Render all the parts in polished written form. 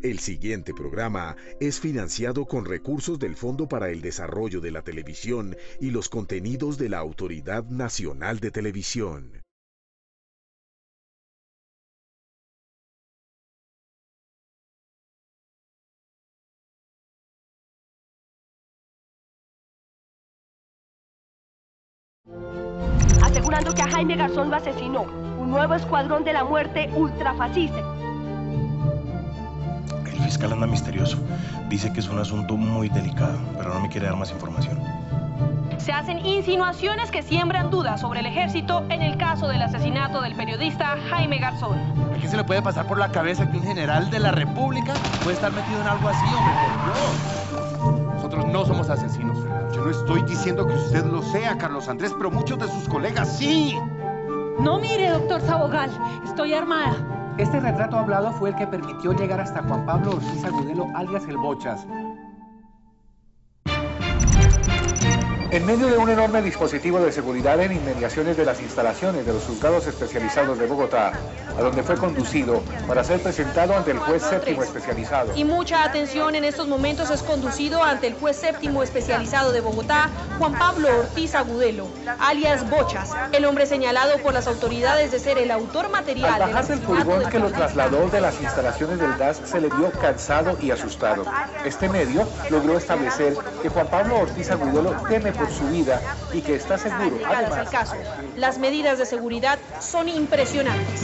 El siguiente programa es financiado con recursos del Fondo para el Desarrollo de la Televisión y los contenidos de la Autoridad Nacional de Televisión. Asegurando que a Jaime Garzón lo asesinó un nuevo escuadrón de la muerte ultrafascista. El fiscal anda misterioso. Dice que es un asunto muy delicado, pero no me quiere dar más información. Se hacen insinuaciones que siembran dudas sobre el ejército en el caso del asesinato del periodista Jaime Garzón. ¿A quién se le puede pasar por la cabeza que un general de la República puede estar metido en algo así, hombre? Por Dios. Nosotros no somos asesinos. Yo no estoy diciendo que usted lo sea, Carlos Andrés, pero muchos de sus colegas sí. No mire, doctor Sabogal, estoy armada. Este retrato hablado fue el que permitió llegar hasta Juan Pablo Ortiz Agudelo, alias El Bochas. En medio de un enorme dispositivo de seguridad en inmediaciones de las instalaciones de los juzgados especializados de Bogotá, a donde fue conducido para ser presentado ante el juez séptimo especializado. Y mucha atención, en estos momentos es conducido ante el juez séptimo especializado de Bogotá, Juan Pablo Ortiz Agudelo, alias Bochas, el hombre señalado por las autoridades de ser el autor material. Al bajar del furgón que lo trasladó de las instalaciones del DAS, se le vio cansado y asustado. Este medio logró establecer que Juan Pablo Ortiz Agudelo teme por su vida y que está seguro. Además, caso, las medidas de seguridad son impresionantes.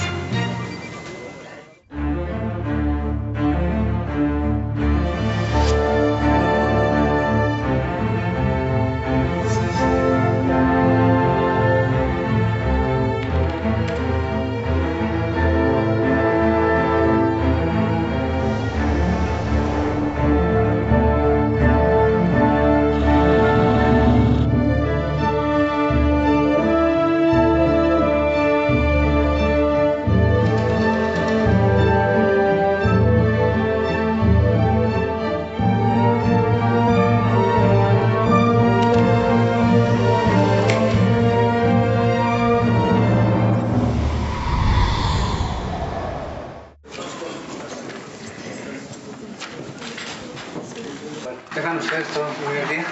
Tengan ustedes todo muy bien día.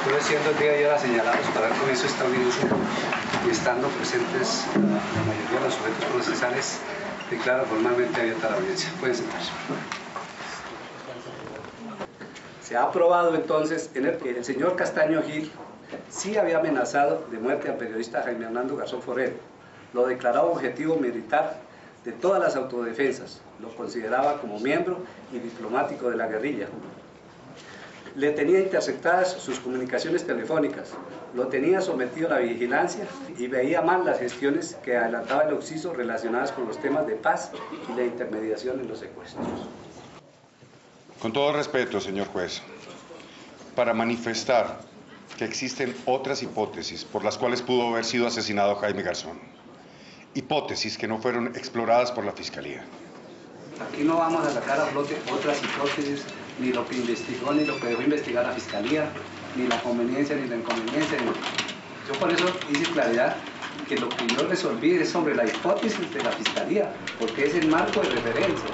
Estuve siendo el día de ayer a señalados para dar comienzo a esta audiencia y estando presentes la mayoría de los sujetos procesales, declara formalmente abierta la audiencia. Pueden sentarse. Se ha aprobado entonces que el señor Castaño Gil sí había amenazado de muerte al periodista Jaime Hernando Garzón Forero. Lo declaraba objetivo militar de todas las autodefensas. Lo consideraba como miembro y diplomático de la guerrilla. Le tenía interceptadas sus comunicaciones telefónicas, lo tenía sometido a la vigilancia y veía mal las gestiones que adelantaba el Oxiso relacionadas con los temas de paz y la intermediación en los secuestros. Con todo respeto, señor juez, para manifestar que existen otras hipótesis por las cuales pudo haber sido asesinado Jaime Garzón. Hipótesis que no fueron exploradas por la Fiscalía. Aquí no vamos a sacar a flote otras hipótesis, ni lo que investigó, ni lo que dejó investigar la Fiscalía, ni la conveniencia, ni la inconveniencia. Yo por eso hice claridad que lo que yo resolví es sobre la hipótesis de la Fiscalía, porque es el marco de referencia.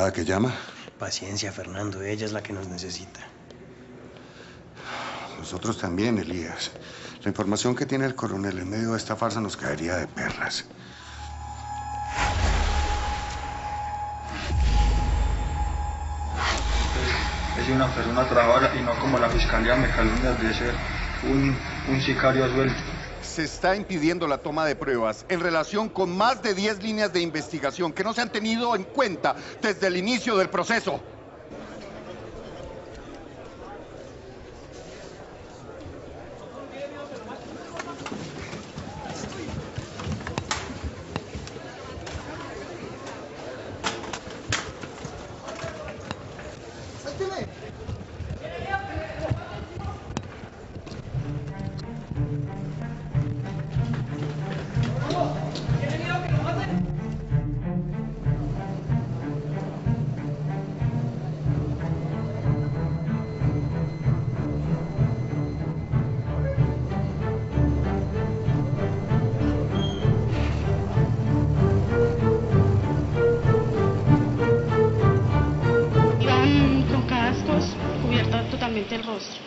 delegada que llama? Paciencia, Fernando, ella es la que nos necesita. Nosotros también, Elías. La información que tiene el coronel en medio de esta farsa nos caería de perlas. Es una persona trabajadora y no como la fiscalía me calumnia de ser un sicario a sueldo. Se está impidiendo la toma de pruebas en relación con más de 10 líneas de investigación que no se han tenido en cuenta desde el inicio del proceso. El rostro.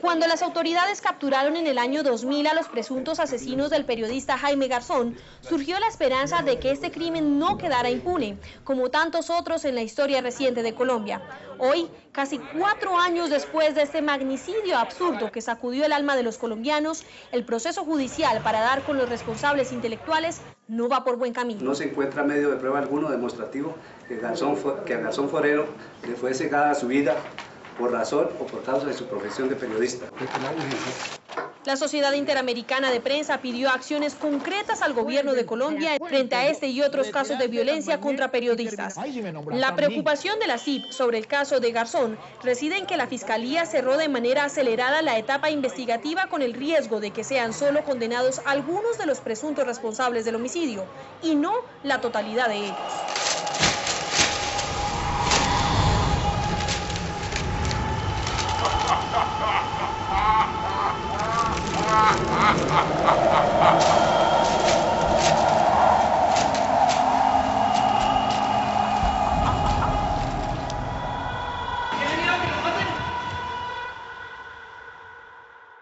Cuando las autoridades capturaron en el año 2000 a los presuntos asesinos del periodista Jaime Garzón, surgió la esperanza de que este crimen no quedara impune, como tantos otros en la historia reciente de Colombia. Hoy, casi 4 años después de este magnicidio absurdo que sacudió el alma de los colombianos, el proceso judicial para dar con los responsables intelectuales no va por buen camino. No se encuentra medio de prueba alguno demostrativo que a Garzón Forero le fue cegada su vida por razón o por causa de su profesión de periodista. La Sociedad Interamericana de Prensa pidió acciones concretas al gobierno de Colombia frente a este y otros casos de violencia contra periodistas. La preocupación de la CIP sobre el caso de Garzón reside en que la Fiscalía cerró de manera acelerada la etapa investigativa con el riesgo de que sean solo condenados algunos de los presuntos responsables del homicidio y no la totalidad de ellos.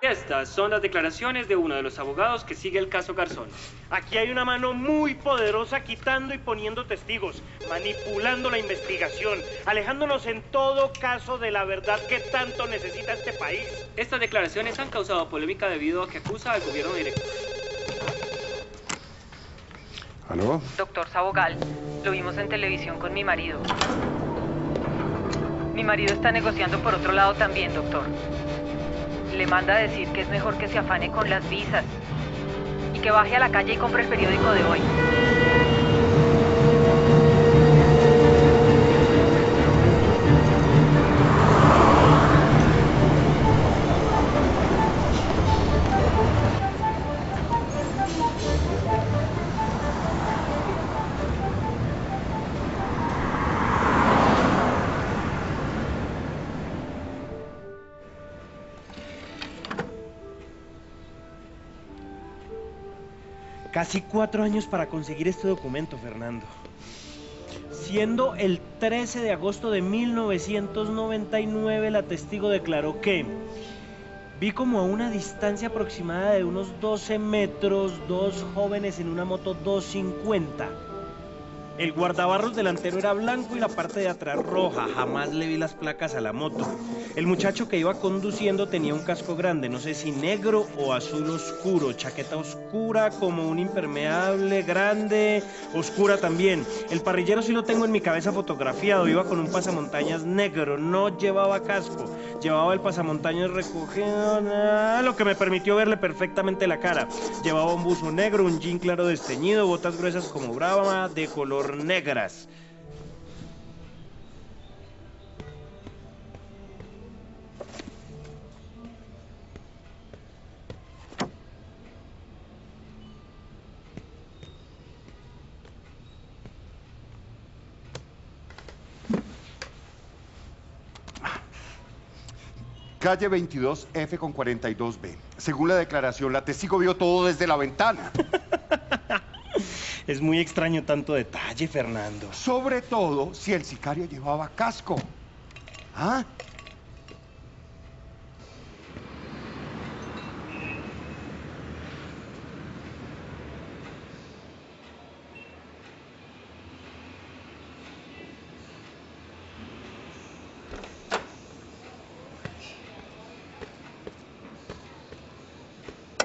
Estas son las declaraciones de uno de los abogados que sigue el caso Garzón. Aquí hay una mano muy poderosa quitando y poniendo testigos, manipulando la investigación, alejándonos en todo caso de la verdad que tanto necesita este país. Estas declaraciones han causado polémica debido a que acusa al gobierno directo. ¿Aló? Doctor Sabogal, lo vimos en televisión con mi marido. Mi marido está negociando por otro lado también, doctor. Le manda a decir que es mejor que se afane con las visas y que baje a la calle y compre el periódico de hoy. Casi 4 años para conseguir este documento, Fernando. Siendo el 13 de agosto de 1999, la testigo declaró que vi como a una distancia aproximada de unos 12 metros, 2 jóvenes en una moto 250. El guardabarros delantero era blanco y la parte de atrás roja. Jamás le vi las placas a la moto. El muchacho que iba conduciendo tenía un casco grande, no sé si negro o azul oscuro, chaqueta oscura como un impermeable grande, oscura también. El parrillero sí lo tengo en mi cabeza fotografiado, iba con un pasamontañas negro, no llevaba casco, llevaba el pasamontañas recogido, lo que me permitió verle perfectamente la cara. Llevaba un buzo negro, un jean claro desteñido, botas gruesas como brava, de color negras. Calle 22F con 42B. Según la declaración, la testigo vio todo desde la ventana. Es muy extraño tanto detalle, Fernando. Sobre todo si el sicario llevaba casco. ¿Ah?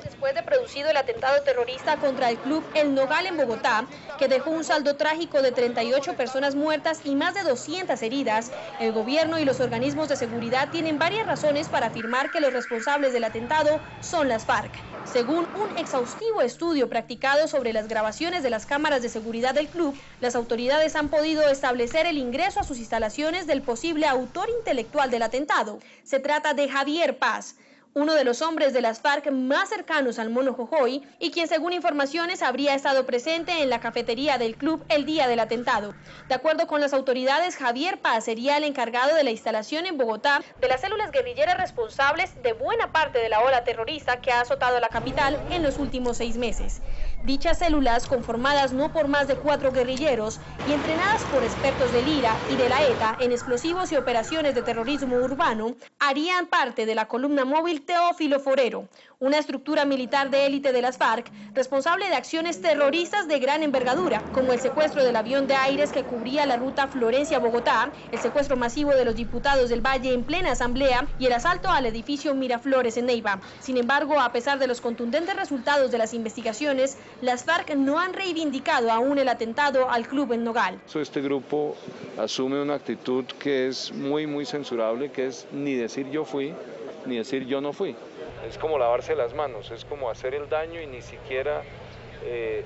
Después de producido el atentado terrorista contra el club El Nogal en Bogotá, que dejó un saldo trágico de 38 personas muertas y más de 200 heridas, el gobierno y los organismos de seguridad tienen varias razones para afirmar que los responsables del atentado son las FARC. Según un exhaustivo estudio practicado sobre las grabaciones de las cámaras de seguridad del club, las autoridades han podido establecer el ingreso a sus instalaciones del posible autor intelectual del atentado. Se trata de Javier Paz, uno de los hombres de las FARC más cercanos al Mono Jojoy y quien, según informaciones, habría estado presente en la cafetería del club el día del atentado. De acuerdo con las autoridades, Javier Paz sería el encargado de la instalación en Bogotá de las células guerrilleras responsables de buena parte de la ola terrorista que ha azotado la capital en los últimos 6 meses. Dichas células, conformadas no por más de 4 guerrilleros y entrenadas por expertos del IRA y de la ETA en explosivos y operaciones de terrorismo urbano, harían parte de la columna móvil Teófilo Forero, una estructura militar de élite de las FARC, responsable de acciones terroristas de gran envergadura, como el secuestro del avión de Aires que cubría la ruta Florencia-Bogotá, el secuestro masivo de los diputados del Valle en plena asamblea y el asalto al edificio Miraflores en Neiva. Sin embargo, a pesar de los contundentes resultados de las investigaciones, las FARC no han reivindicado aún el atentado al club en Nogal. Este grupo asume una actitud que es muy censurable, que es ni decir yo fui, ni decir yo no fui. Es como lavarse las manos, es como hacer el daño y ni siquiera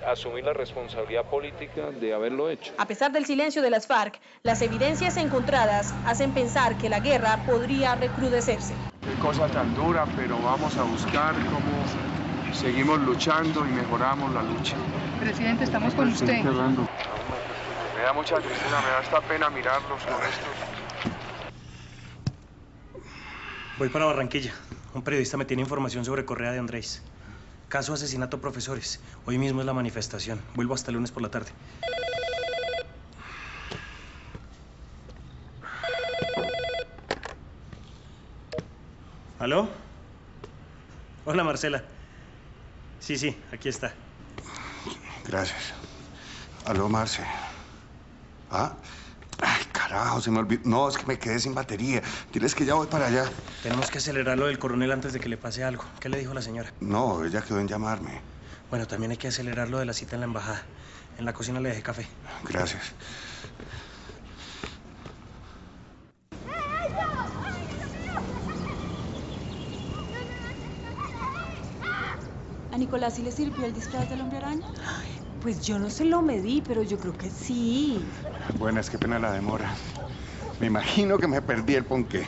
asumir la responsabilidad política de haberlo hecho. A pesar del silencio de las FARC, las evidencias encontradas hacen pensar que la guerra podría recrudecerse. Qué cosa tan dura, pero vamos a buscar cómo seguimos luchando y mejoramos la lucha. Presidente, estamos con usted. Me da mucha tristeza, me da esta pena mirarlos con estos. Voy para Barranquilla. Un periodista me tiene información sobre Correa de Andrés. Caso asesinato profesores. Hoy mismo es la manifestación. Vuelvo hasta el lunes por la tarde. ¿Aló? Hola, Marcela. Sí, aquí está. Gracias. Aló, Marce. ¿Ah? Ay, carajo, se me olvidó. No, es que me quedé sin batería. Diles que ya voy para allá. Tenemos que acelerar lo del coronel antes de que le pase algo. ¿Qué le dijo la señora? No, ella quedó en llamarme. Bueno, también hay que acelerar lo de la cita en la embajada. En la cocina le dejé café. Gracias. ¿A Nicolás sí le sirvió el disfraz del hombre araña? Pues yo no se lo medí, pero yo creo que sí. Bueno, es que pena la demora. Me imagino que me perdí el ponqué.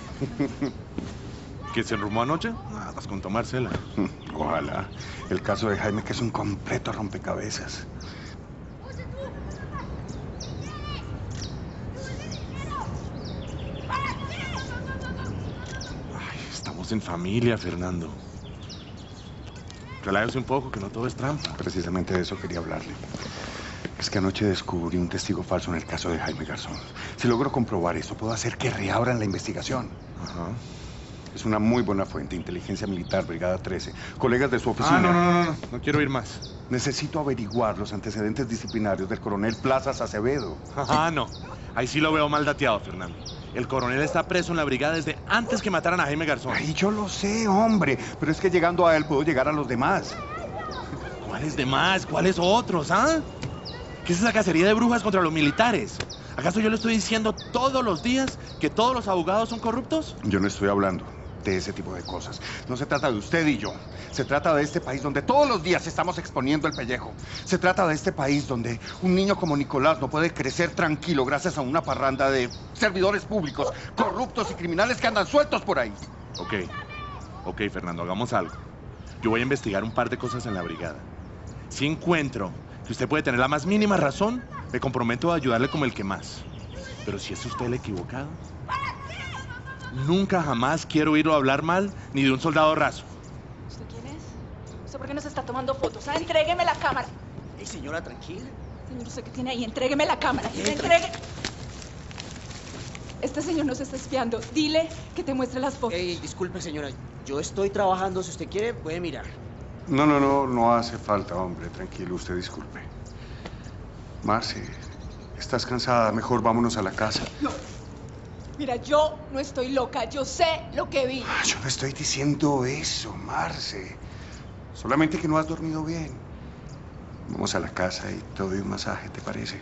¿Que se enrumó anoche? Ah, las contó Marcela. Ojalá. El caso de Jaime, que es un completo rompecabezas. Ay, estamos en familia, Fernando. Relájese un poco, que no todo es trampa. Precisamente de eso quería hablarle. Es que anoche descubrí un testigo falso en el caso de Jaime Garzón. Si logro comprobar esto, puedo hacer que reabran la investigación. Ajá. Es una muy buena fuente, Inteligencia Militar, Brigada 13. Colegas de su oficina. No quiero ir más. Necesito averiguar los antecedentes disciplinarios del coronel Plazas Acevedo. No. Ahí sí lo veo mal dateado, Fernando. El coronel está preso en la brigada desde antes que mataran a Jaime Garzón. Ay, yo lo sé, hombre. Pero es que llegando a él puedo llegar a los demás. ¿Cuáles demás? ¿Cuáles otros, ah? ¿Qué es esa cacería de brujas contra los militares? ¿Acaso yo le estoy diciendo todos los días que todos los abogados son corruptos? Yo no estoy hablando de ese tipo de cosas. No se trata de usted y yo. Se trata de este país donde todos los días estamos exponiendo el pellejo. Se trata de este país donde un niño como Nicolás no puede crecer tranquilo gracias a una parranda de servidores públicos, corruptos y criminales que andan sueltos por ahí. Ok, Fernando, hagamos algo. Yo voy a investigar un par de cosas en la brigada. Si encuentro que usted puede tener la más mínima razón, me comprometo a ayudarle como el que más. Pero si es usted el equivocado, Nunca jamás quiero oírlo hablar mal ni de un soldado raso. ¿Usted quién es? ¿Usted por qué no se está tomando fotos? Entrégueme la cámara. Ey, señora, tranquila. Señor, ¿usted qué tiene ahí? Entrégueme la cámara. Entregue. Este señor nos está espiando. Dile que te muestre las fotos. Ey, disculpe, señora. Yo estoy trabajando. Si usted quiere, puede mirar. No hace falta, hombre. Tranquilo, usted disculpe. Marce, estás cansada. Mejor vámonos a la casa. No. Mira, yo no estoy loca. Yo sé lo que vi. Yo no estoy diciendo eso, Marce. Solamente que no has dormido bien. Vamos a la casa y te doy un masaje, ¿te parece?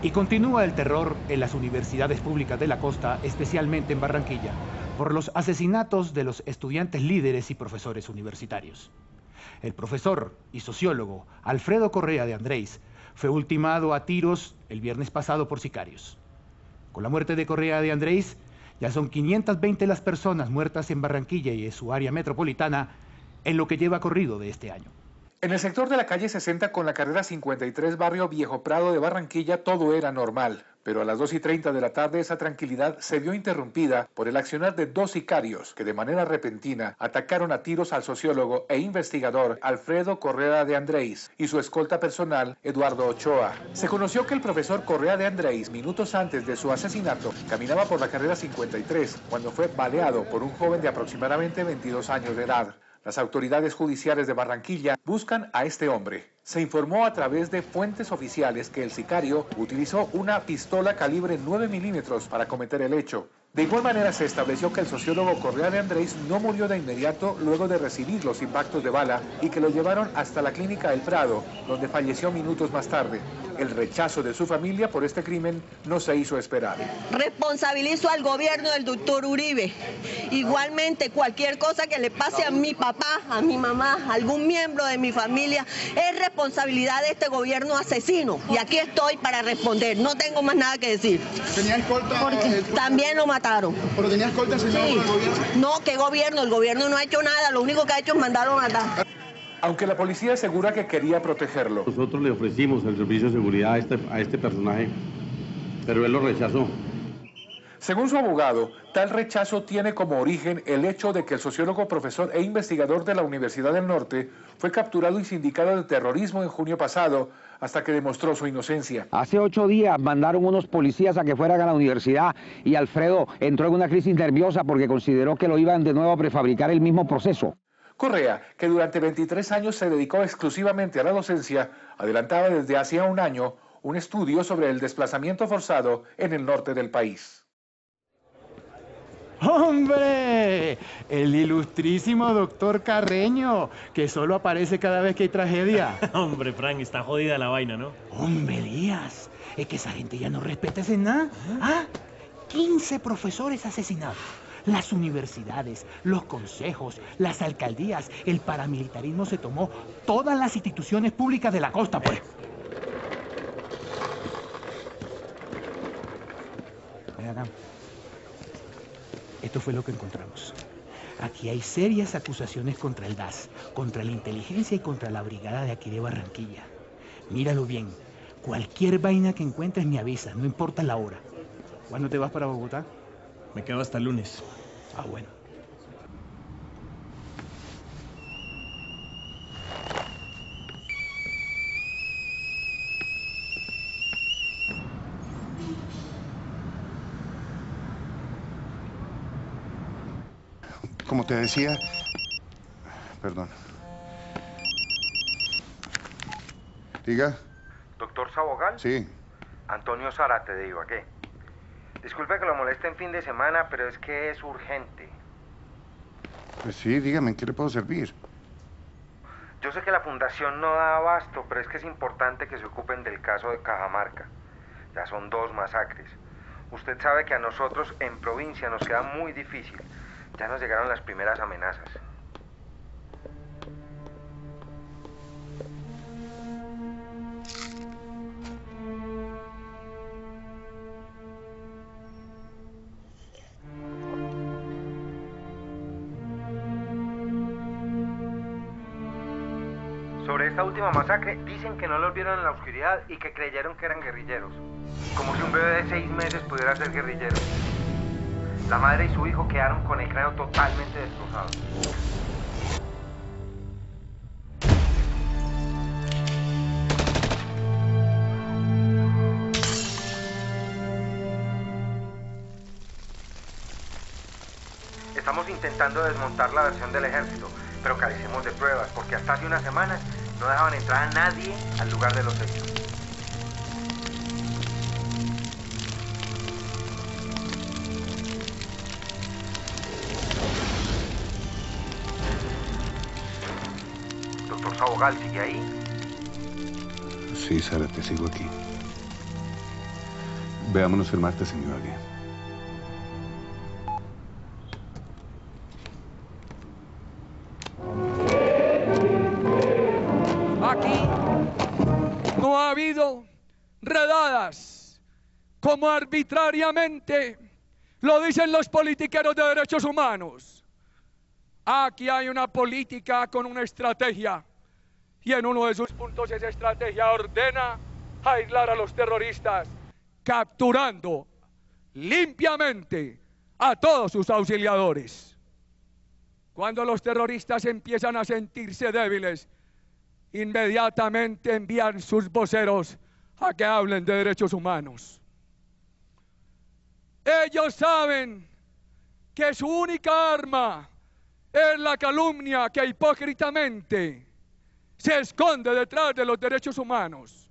Y continúa el terror en las universidades públicas de la costa, especialmente en Barranquilla, por los asesinatos de los estudiantes líderes y profesores universitarios. El profesor y sociólogo Alfredo Correa de Andrés fue ultimado a tiros el viernes pasado por sicarios. Con la muerte de Correa de Andrés, ya son 520 las personas muertas en Barranquilla y en su área metropolitana en lo que lleva corrido de este año. En el sector de la calle 60 con la carrera 53, barrio Viejo Prado de Barranquilla, todo era normal. Pero a las 2:30 de la tarde esa tranquilidad se vio interrumpida por el accionar de dos sicarios que de manera repentina atacaron a tiros al sociólogo e investigador Alfredo Correa de Andrés y su escolta personal Eduardo Ochoa. Se conoció que el profesor Correa de Andrés, minutos antes de su asesinato, caminaba por la carrera 53 cuando fue baleado por un joven de aproximadamente 22 años de edad. Las autoridades judiciales de Barranquilla buscan a este hombre. Se informó a través de fuentes oficiales que el sicario utilizó una pistola calibre 9 milímetros para cometer el hecho. De igual manera se estableció que el sociólogo Correa de Andrés no murió de inmediato luego de recibir los impactos de bala y que lo llevaron hasta la clínica El Prado, donde falleció minutos más tarde. El rechazo de su familia por este crimen no se hizo esperar. Responsabilizo al gobierno del doctor Uribe. Igualmente, cualquier cosa que le pase a mi papá, a mi mamá, a algún miembro de mi familia, es responsabilidad de este gobierno asesino. Y aquí estoy para responder. No tengo más nada que decir. ¿Tenía escolta? Porque también lo mataron. ¿Pero tenía escolta, señor, sí. del gobierno? No, ¿qué gobierno? El gobierno no ha hecho nada. Lo único que ha hecho es mandarlo a matar. Aunque la policía asegura que quería protegerlo. Nosotros le ofrecimos el servicio de seguridad a este personaje, pero él lo rechazó. Según su abogado, tal rechazo tiene como origen el hecho de que el sociólogo, profesor e investigador de la Universidad del Norte fue capturado y sindicado de terrorismo en junio pasado, hasta que demostró su inocencia. Hace 8 días mandaron unos policías a que fueran a la universidad y Alfredo entró en una crisis nerviosa porque consideró que lo iban de nuevo a prefabricar el mismo proceso. Correa, que durante 23 años se dedicó exclusivamente a la docencia, adelantaba desde hacía un año un estudio sobre el desplazamiento forzado en el norte del país. ¡Hombre! El ilustrísimo doctor Carreño, que solo aparece cada vez que hay tragedia. Hombre, Frank, está jodida la vaina, ¿no? Hombre, Elías, es que esa gente ya no respeta ese nada. ¿Ah? 15 profesores asesinados. Las universidades, los consejos, las alcaldías, el paramilitarismo se tomó todas las instituciones públicas de la costa, pues. Ven acá. Esto fue lo que encontramos. Aquí hay serias acusaciones contra el DAS, contra la inteligencia y contra la brigada de aquí de Barranquilla. Míralo bien. Cualquier vaina que encuentres me avisa, no importa la hora. ¿Cuándo te vas para Bogotá? Me quedo hasta el lunes. Ah, bueno. Como te decía... Perdón. Diga. ¿Doctor Sabogal? Sí. Antonio Zárate de Ibagué. Disculpe que lo moleste en fin de semana, pero es que es urgente. Pues sí, dígame, ¿en qué le puedo servir? Yo sé que la fundación no da abasto, pero es que es importante que se ocupen del caso de Cajamarca. Ya son 2 masacres. Usted sabe que a nosotros en provincia nos queda muy difícil. Ya nos llegaron las primeras amenazas. Sobre sobre esta última masacre dicen que no los vieron en la oscuridad y que creyeron que eran guerrilleros. Como si un bebé de 6 meses pudiera ser guerrillero. La madre y su hijo quedaron con el cráneo totalmente destrozado. Estamos intentando desmontar la versión del ejército, pero carecemos de pruebas, porque hasta hace una semana no dejaban entrar a nadie al lugar de los hechos. Doctor Sabogal, ¿sigue ahí? Sí, Sara, te sigo aquí. Veámonos el martes, señor Aguirre. Aquí no ha habido redadas como arbitrariamente lo dicen los politiqueros de derechos humanos. Aquí hay una política con una estrategia y en uno de sus puntos esa estrategia ordena aislar a los terroristas, capturando limpiamente a todos sus auxiliadores. Cuando los terroristas empiezan a sentirse débiles, inmediatamente envían sus voceros a que hablen de derechos humanos. Ellos saben que su única arma es la calumnia que hipócritamente se esconde detrás de los derechos humanos.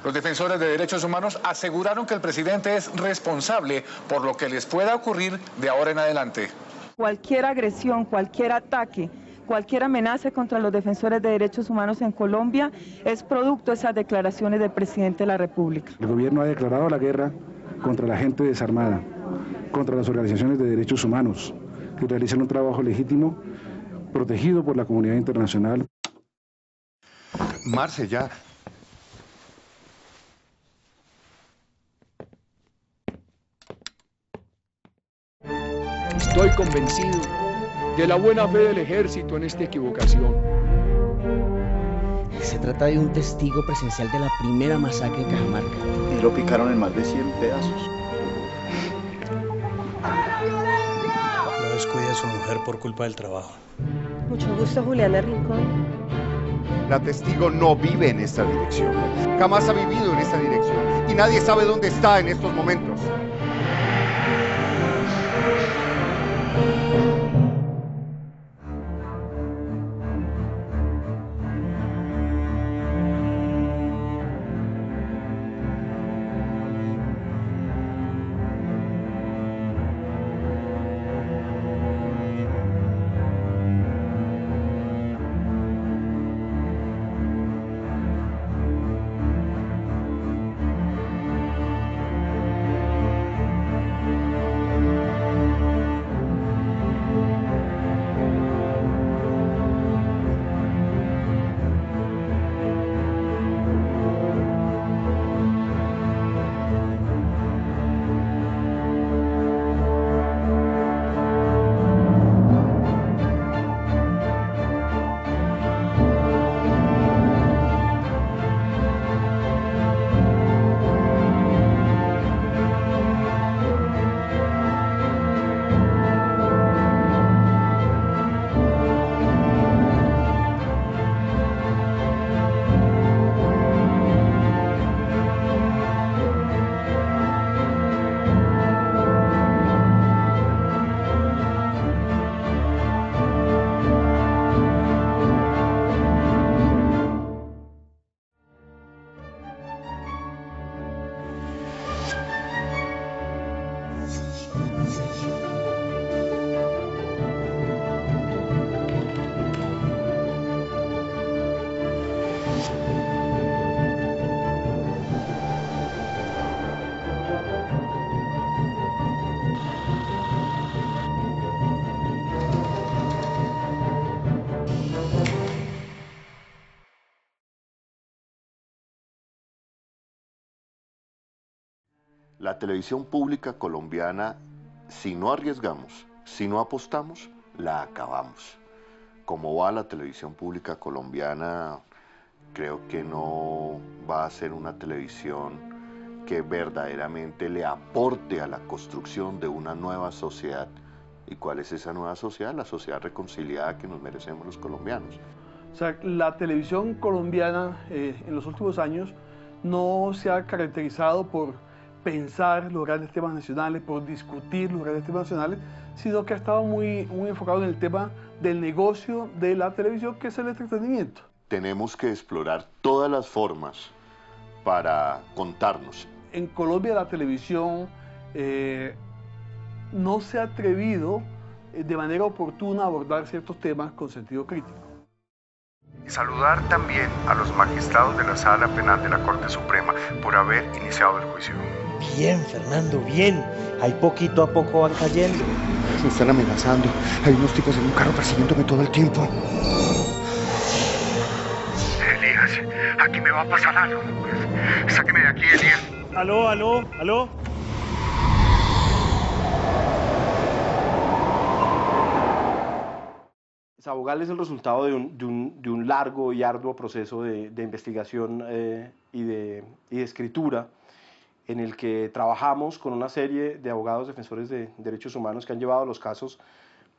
Los defensores de derechos humanos aseguraron que el presidente es responsable por lo que les pueda ocurrir de ahora en adelante. Cualquier agresión, cualquier ataque, cualquier amenaza contra los defensores de derechos humanos en Colombia es producto de esas declaraciones del presidente de la República. El gobierno ha declarado la guerra contra la gente desarmada, contra las organizaciones de derechos humanos, que realizan un trabajo legítimo, protegido por la comunidad internacional. Marce, ya. Estoy convencido de la buena fe del ejército en esta equivocación. Se trata de un testigo presencial de la primera masacre en Cajamarca. Y lo picaron en más de 100 pedazos. No descuide a su mujer por culpa del trabajo. Mucho gusto, Juliana Rincón. La testigo no vive en esta dirección. Jamás ha vivido en esta dirección. Y nadie sabe dónde está en estos momentos. La televisión pública colombiana, si no arriesgamos, si no apostamos, la acabamos. ¿Cómo va la televisión pública colombiana Creo que no va a ser una televisión que verdaderamente le aporte a la construcción de una nueva sociedad. ¿Y cuál es esa nueva sociedad? La sociedad reconciliada que nos merecemos los colombianos. O sea, la televisión colombiana en los últimos años no se ha caracterizado por pensar los grandes temas nacionales, por discutir los grandes temas nacionales, sino que ha estado muy enfocado en el tema del negocio de la televisión, que es el entretenimiento. Tenemos que explorar todas las formas para contarnos. En Colombia la televisión no se ha atrevido de manera oportuna a abordar ciertos temas con sentido crítico. Saludar también a los magistrados de la Sala Penal de la Corte Suprema por haber iniciado el juicio. Bien, Fernando, bien. Ahí poquito a poco van cayendo. Me están amenazando. Hay unos tipos en un carro persiguiéndome todo el tiempo. Elías, aquí me va a pasar algo. Sáqueme de aquí, Elías. Aló, aló, aló. Sabogal es el resultado de un largo y arduo proceso de investigación y de escritura, en el que trabajamos con una serie de abogados defensores de derechos humanos que han llevado los casos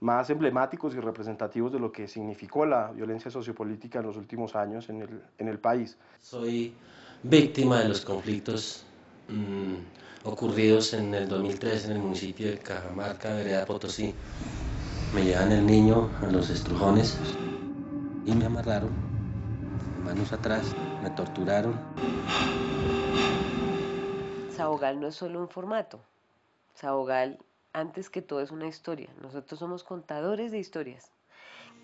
más emblemáticos y representativos de lo que significó la violencia sociopolítica en los últimos años en el país. Soy víctima de los conflictos ocurridos en el 2003 en el municipio de Cajamarca, vereda Potosí. Me llevan el niño a los estrujones y me amarraron, manos atrás, me torturaron. Sabogal no es solo un formato. Sabogal, antes que todo, es una historia. Nosotros somos contadores de historias,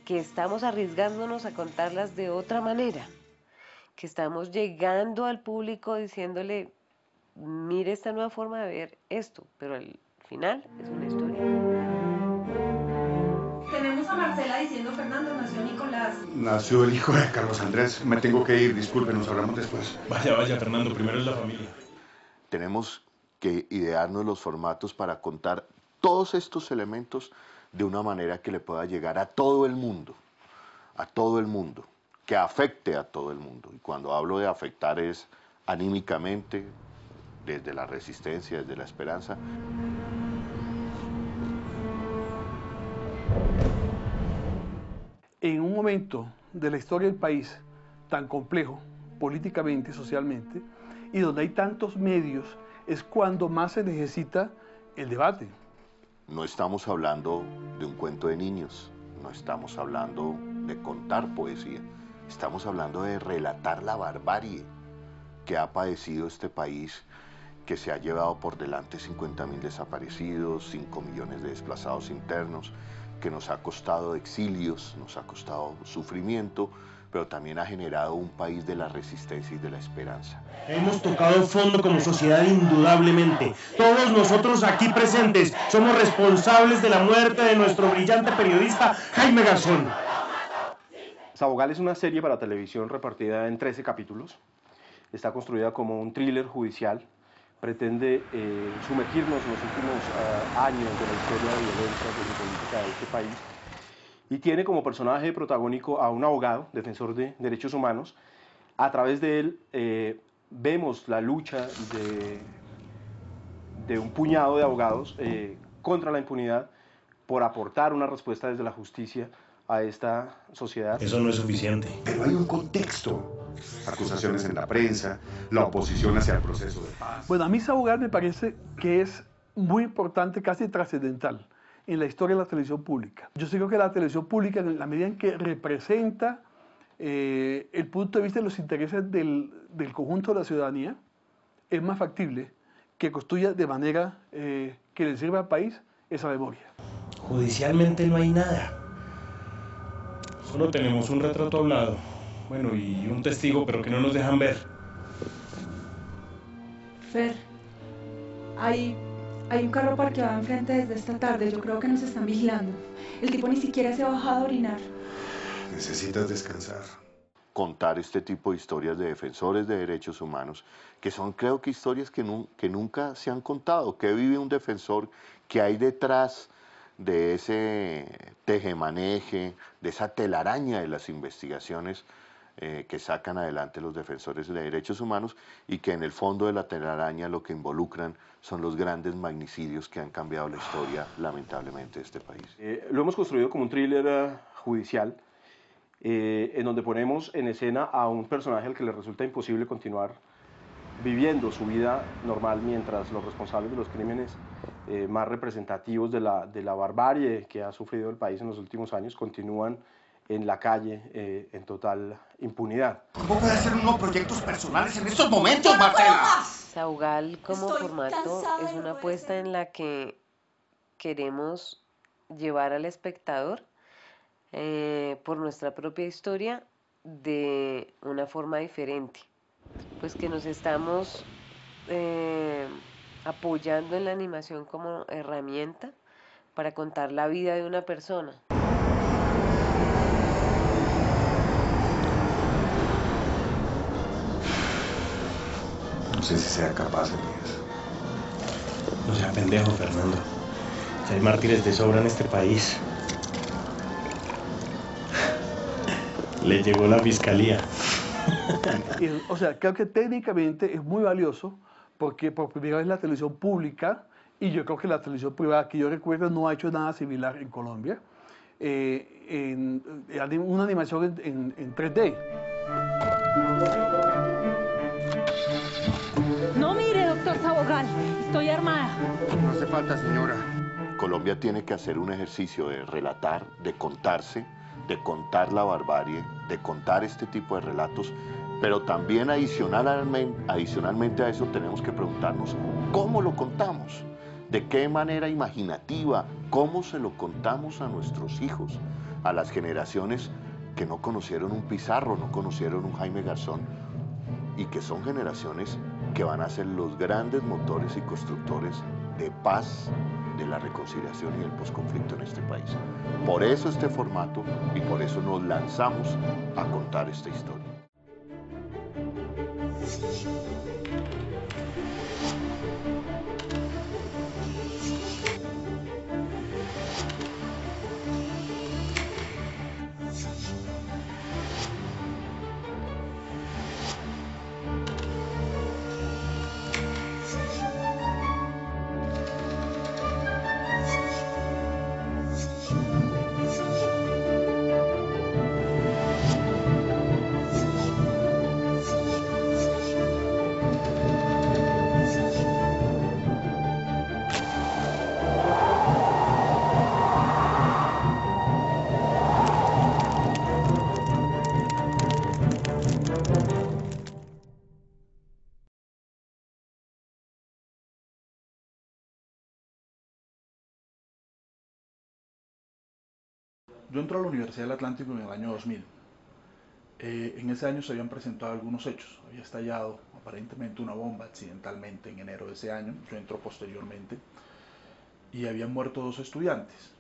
que estamos arriesgándonos a contarlas de otra manera, que estamos llegando al público diciéndole, mire esta nueva forma de ver esto, pero al final es una historia. Tenemos a Marcela diciendo, Fernando, nació Nicolás. Nació el hijo de Carlos Andrés. Me tengo que ir, disculpen, nos hablamos después. Vaya, Fernando, primero es la familia. Tenemos que idearnos los formatos para contar todos estos elementos de una manera que le pueda llegar a todo el mundo, que afecte a todo el mundo. Y cuando hablo de afectar es anímicamente, desde la resistencia, desde la esperanza. En un momento de la historia del país tan complejo, políticamente y socialmente, y donde hay tantos medios, es cuando más se necesita el debate. No estamos hablando de un cuento de niños, no estamos hablando de contar poesía, estamos hablando de relatar la barbarie que ha padecido este país, que se ha llevado por delante 50.000 desaparecidos, 5 millones de desplazados internos, que nos ha costado exilios, nos ha costado sufrimiento, pero también ha generado un país de la resistencia y de la esperanza. Hemos tocado fondo como sociedad indudablemente. Todos nosotros aquí presentes somos responsables de la muerte de nuestro brillante periodista Jaime Garzón. Sabogal es una serie para televisión repartida en 13 capítulos. Está construida como un thriller judicial. Pretende sumergirnos en los últimos años de la historia de violencia sociopolítica de este país, y tiene como personaje protagónico a un abogado, defensor de derechos humanos. A través de él vemos la lucha de un puñado de abogados contra la impunidad por aportar una respuesta desde la justicia a esta sociedad. Eso no es suficiente. Pero hay un contexto. Acusaciones en la prensa, la oposición hacia el proceso de paz. Bueno, a mí Sabogal me parece que es muy importante, casi trascendental, en la historia de la televisión pública. Yo sí creo que la televisión pública, en la medida en que representa el punto de vista de los intereses del conjunto de la ciudadanía, es más factible que construya de manera que le sirva al país esa memoria. Judicialmente no hay nada. Solo tenemos un retrato hablado, bueno, y un testigo, pero que no nos dejan ver. Fer, hay un carro parqueado enfrente desde esta tarde. Yo creo que nos están vigilando. El tipo ni siquiera se ha bajado a orinar. Necesitas descansar. Contar este tipo de historias de defensores de derechos humanos, que son, creo que, historias que nunca se han contado. ¿Qué vive un defensor? ¿Qué hay detrás de ese tejemaneje, de esa telaraña de las investigaciones que sacan adelante los defensores de derechos humanos y que en el fondo de la telaraña lo que involucran son los grandes magnicidios que han cambiado la historia, lamentablemente, de este país. Lo hemos construido como un thriller judicial en donde ponemos en escena a un personaje al que le resulta imposible continuar viviendo su vida normal mientras los responsables de los crímenes más representativos de la barbarie que ha sufrido el país en los últimos años continúan en la calle en total impunidad. ¿Cómo puede hacer unos proyectos personales en estos momentos, Marcela? Saugal como formato es una apuesta en la que queremos llevar al espectador por nuestra propia historia de una forma diferente. Pues que nos estamos apoyando en la animación como herramienta para contar la vida de una persona. No sé si sea capaz, Elías. No sea pendejo, Fernando. Si hay mártires de sobra en este país. Le llegó la fiscalía. O sea, creo que técnicamente es muy valioso porque por primera vez la televisión pública, y yo creo que la televisión privada, que yo recuerdo, no ha hecho nada similar en Colombia, una animación en 3D. No mire, doctor Saugal, estoy armada. No hace falta, señora. Colombia tiene que hacer un ejercicio de relatar, de contarse, de contar la barbarie, de contar este tipo de relatos, pero también adicionalmente a eso tenemos que preguntarnos cómo lo contamos, de qué manera imaginativa, cómo se lo contamos a nuestros hijos, a las generaciones que no conocieron un Pizarro, no conocieron un Jaime Garzón, y que son generaciones que van a ser los grandes motores y constructores de paz, de la reconciliación y del posconflicto en este país. Por eso este formato y por eso nos lanzamos a contar esta historia. Yo entro a la Universidad del Atlántico en el año 2000. En ese año se habían presentado algunos hechos. Había estallado aparentemente una bomba accidentalmente en enero de ese año. Yo entro posteriormente. Y habían muerto 2 estudiantes,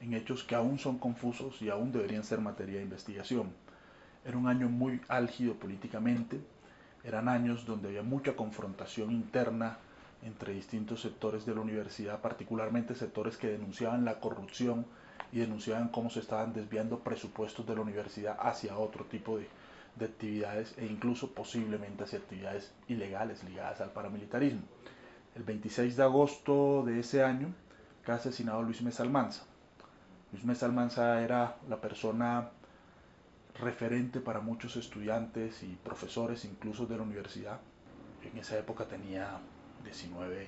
en hechos que aún son confusos y aún deberían ser materia de investigación. Era un año muy álgido políticamente. Eran años donde había mucha confrontación interna entre distintos sectores de la universidad, particularmente sectores que denunciaban la corrupción y denunciaban cómo se estaban desviando presupuestos de la universidad hacia otro tipo de actividades e incluso posiblemente hacia actividades ilegales ligadas al paramilitarismo. El 26 de agosto de ese año cae asesinado Luis Mesa Almanza. Luis Mesa Almanza era la persona referente para muchos estudiantes y profesores incluso de la universidad. En esa época tenía 19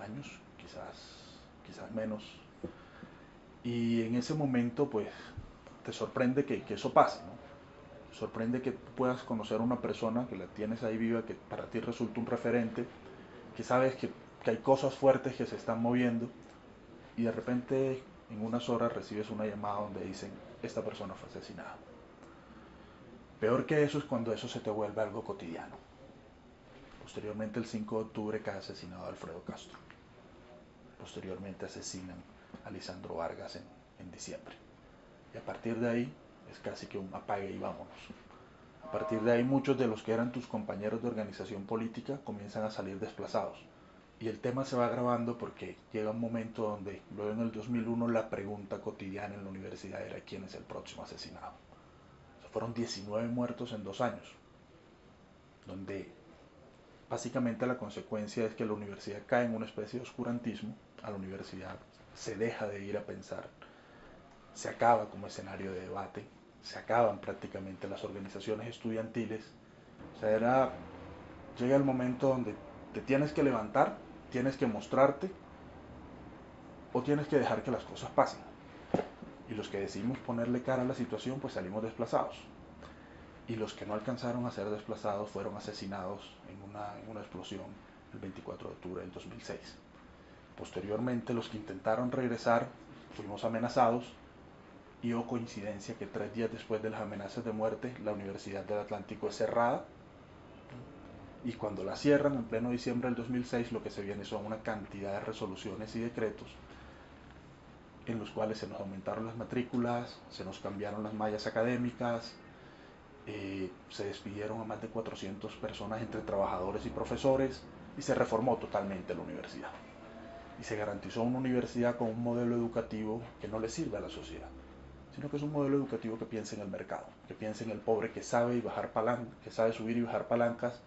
años, quizás menos. Y en ese momento, pues, te sorprende que eso pase, ¿no? Te sorprende que puedas conocer a una persona, que la tienes ahí viva, que para ti resulta un referente, que sabes que hay cosas fuertes que se están moviendo, y de repente, en unas horas, recibes una llamada donde dicen, esta persona fue asesinada. Peor que eso es cuando eso se te vuelve algo cotidiano. Posteriormente, el 5 de octubre, cae asesinado Alfredo Castro. Posteriormente asesinan a Lisandro Vargas en diciembre. Y a partir de ahí es casi que un apague y vámonos. A partir de ahí muchos de los que eran tus compañeros de organización política comienzan a salir desplazados. Y el tema se va agravando porque llega un momento donde, luego en el 2001, la pregunta cotidiana en la universidad era ¿quién es el próximo asesinado? Eso fueron 19 muertos en 2 años, donde básicamente la consecuencia es que la universidad cae en una especie de oscurantismo, a la universidad se deja de ir a pensar, se acaba como escenario de debate, se acaban prácticamente las organizaciones estudiantiles. O sea, llega el momento donde te tienes que levantar, tienes que mostrarte o tienes que dejar que las cosas pasen. Y los que decidimos ponerle cara a la situación, pues salimos desplazados. Y los que no alcanzaron a ser desplazados fueron asesinados en una explosión el 24 de octubre del 2006. Posteriormente, los que intentaron regresar, fuimos amenazados y oh coincidencia que 3 días después de las amenazas de muerte, la Universidad del Atlántico es cerrada. Y cuando la cierran en pleno diciembre del 2006, lo que se viene son una cantidad de resoluciones y decretos en los cuales se nos aumentaron las matrículas, se nos cambiaron las mallas académicas, se despidieron a más de 400 personas entre trabajadores y profesores y se reformó totalmente la universidad. Y se garantizó una universidad con un modelo educativo que no le sirve a la sociedad, sino que es un modelo educativo que piensa en el mercado, que piensa en el pobre que sabe subir y bajar palancas,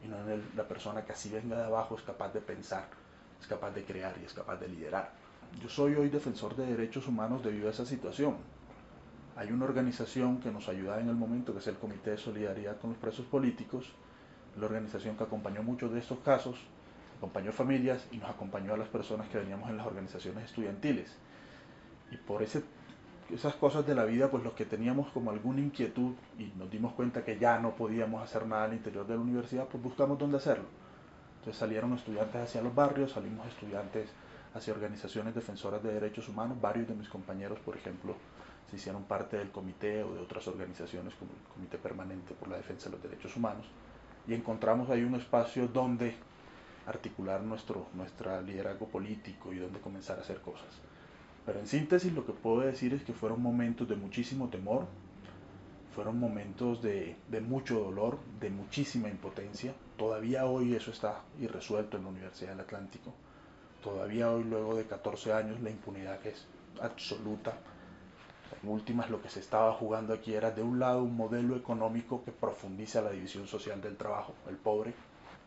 y no en la persona que así venga de abajo es capaz de pensar, es capaz de crear y es capaz de liderar. Yo soy hoy defensor de derechos humanos debido a esa situación. Hay una organización que nos ayuda en el momento, que es el Comité de Solidaridad con los Presos Políticos, la organización que acompañó muchos de estos casos, acompañó familias y nos acompañó a las personas que veníamos en las organizaciones estudiantiles. Y por esas cosas de la vida, pues los que teníamos como alguna inquietud y nos dimos cuenta que ya no podíamos hacer nada al interior de la universidad, pues buscamos dónde hacerlo. Entonces salieron estudiantes hacia los barrios, salimos estudiantes hacia organizaciones defensoras de derechos humanos. Varios de mis compañeros, por ejemplo, se hicieron parte del comité o de otras organizaciones como el Comité Permanente por la Defensa de los Derechos Humanos, y encontramos ahí un espacio donde articular nuestro liderazgo político y donde comenzar a hacer cosas. Pero en síntesis lo que puedo decir es que fueron momentos de muchísimo temor, fueron momentos de mucho dolor, de muchísima impotencia. Todavía hoy eso está irresuelto en la Universidad del Atlántico. Todavía hoy, luego de 14 años, la impunidad es absoluta. En últimas, lo que se estaba jugando aquí era, de un lado, un modelo económico que profundiza la división social del trabajo, el pobre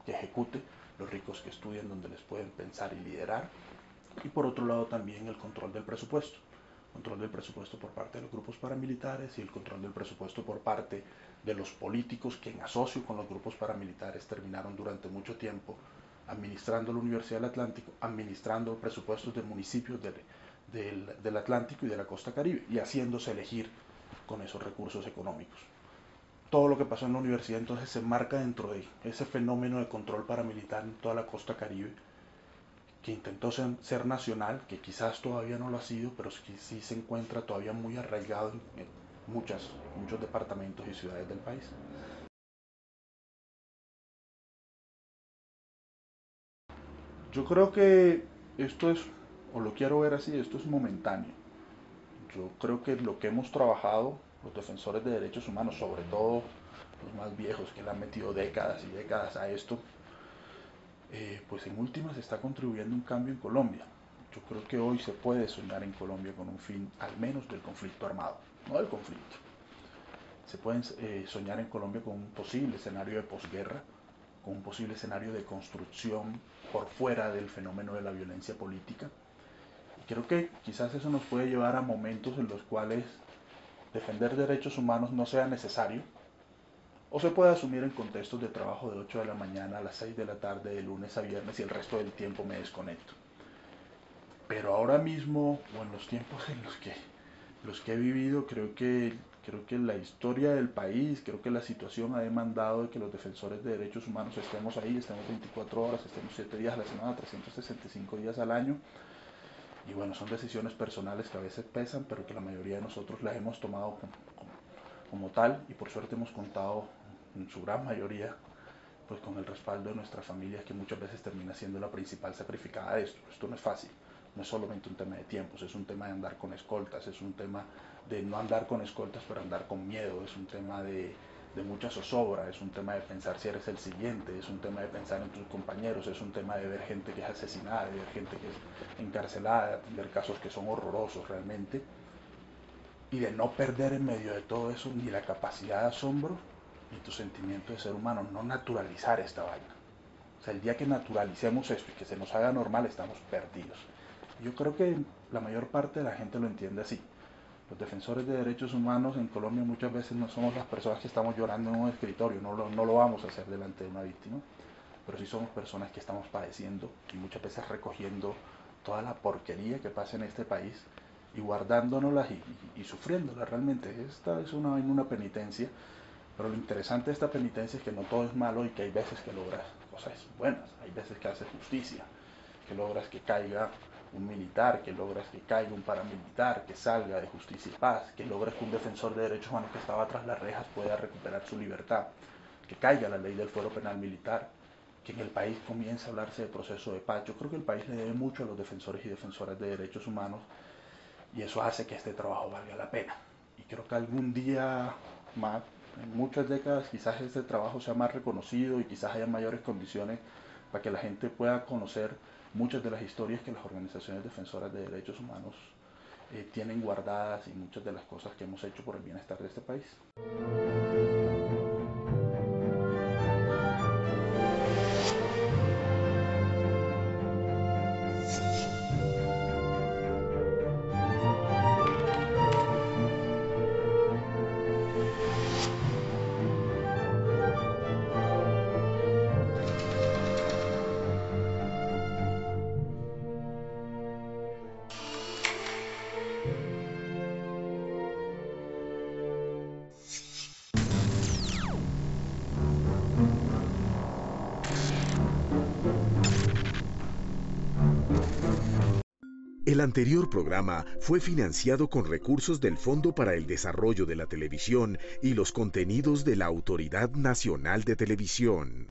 que ejecute, los ricos que estudien donde les pueden pensar y liderar, y por otro lado también el control del presupuesto por parte de los grupos paramilitares y el control del presupuesto por parte de los políticos que, en asocio con los grupos paramilitares, terminaron durante mucho tiempo administrando la Universidad del Atlántico, administrando presupuestos de municipios del Atlántico y de la costa Caribe, y haciéndose elegir con esos recursos económicos. Todo lo que pasó en la universidad entonces se enmarca dentro de ese fenómeno de control paramilitar en toda la costa Caribe, que intentó ser nacional, que quizás todavía no lo ha sido, pero sí se encuentra todavía muy arraigado en muchos departamentos y ciudades del país. Yo creo que esto es, o lo quiero ver así, esto es momentáneo. Yo creo que lo que hemos trabajado, los defensores de derechos humanos, sobre todo los más viejos, que le han metido décadas y décadas a esto, pues en últimas está contribuyendo a un cambio en Colombia. Yo creo que hoy se puede soñar en Colombia con un fin, al menos del conflicto armado, no del conflicto. Se puede soñar en Colombia con un posible escenario de posguerra, con un posible escenario de construcción por fuera del fenómeno de la violencia política. Y creo que quizás eso nos puede llevar a momentos en los cuales defender derechos humanos no sea necesario, o se puede asumir en contextos de trabajo de 8 de la mañana a las 6 de la tarde, de lunes a viernes, y el resto del tiempo me desconecto. Pero ahora mismo, o en los tiempos en los que he vivido, creo que la historia del país, creo que la situación ha demandado de que los defensores de derechos humanos estemos ahí, estemos 24 horas, estemos 7 días a la semana, 365 días al año. Y bueno, son decisiones personales que a veces pesan, pero que la mayoría de nosotros las hemos tomado como tal, y por suerte hemos contado en su gran mayoría pues con el respaldo de nuestras familias, que muchas veces termina siendo la principal sacrificada de esto. Esto no es fácil, no es solamente un tema de tiempos, es un tema de andar con escoltas, es un tema de no andar con escoltas pero andar con miedo, es un tema de mucha zozobra, es un tema de pensar si eres el siguiente, es un tema de pensar en tus compañeros, es un tema de ver gente que es asesinada, de ver gente que es encarcelada, de ver casos que son horrorosos realmente. y de no perder en medio de todo eso ni la capacidad de asombro ni tu sentimiento de ser humano, no naturalizar esta vaina. O sea, el día que naturalicemos esto y que se nos haga normal, estamos perdidos. Yo creo que la mayor parte de la gente lo entiende así. Los defensores de derechos humanos en Colombia muchas veces no somos las personas que estamos llorando en un escritorio, no lo vamos a hacer delante de una víctima, pero sí somos personas que estamos padeciendo y muchas veces recogiendo toda la porquería que pasa en este país y guardándonoslas y sufriéndolas realmente. Esta es una penitencia, pero lo interesante de esta penitencia es que no todo es malo y que hay veces que logras cosas buenas, hay veces que haces justicia, que logras que caiga un militar, que logras que caiga un paramilitar, que salga de Justicia y Paz, que logras que un defensor de derechos humanos que estaba tras las rejas pueda recuperar su libertad, que caiga la ley del fuero penal militar, que en el país comience a hablarse de proceso de paz. Yo creo que el país le debe mucho a los defensores y defensoras de derechos humanos y eso hace que este trabajo valga la pena. Y creo que algún día más, en muchas décadas, quizás este trabajo sea más reconocido y quizás haya mayores condiciones para que la gente pueda conocer muchas de las historias que las organizaciones defensoras de derechos humanos tienen guardadas y muchas de las cosas que hemos hecho por el bienestar de este país. El anterior programa fue financiado con recursos del Fondo para el Desarrollo de la Televisión y los contenidos de la Autoridad Nacional de Televisión.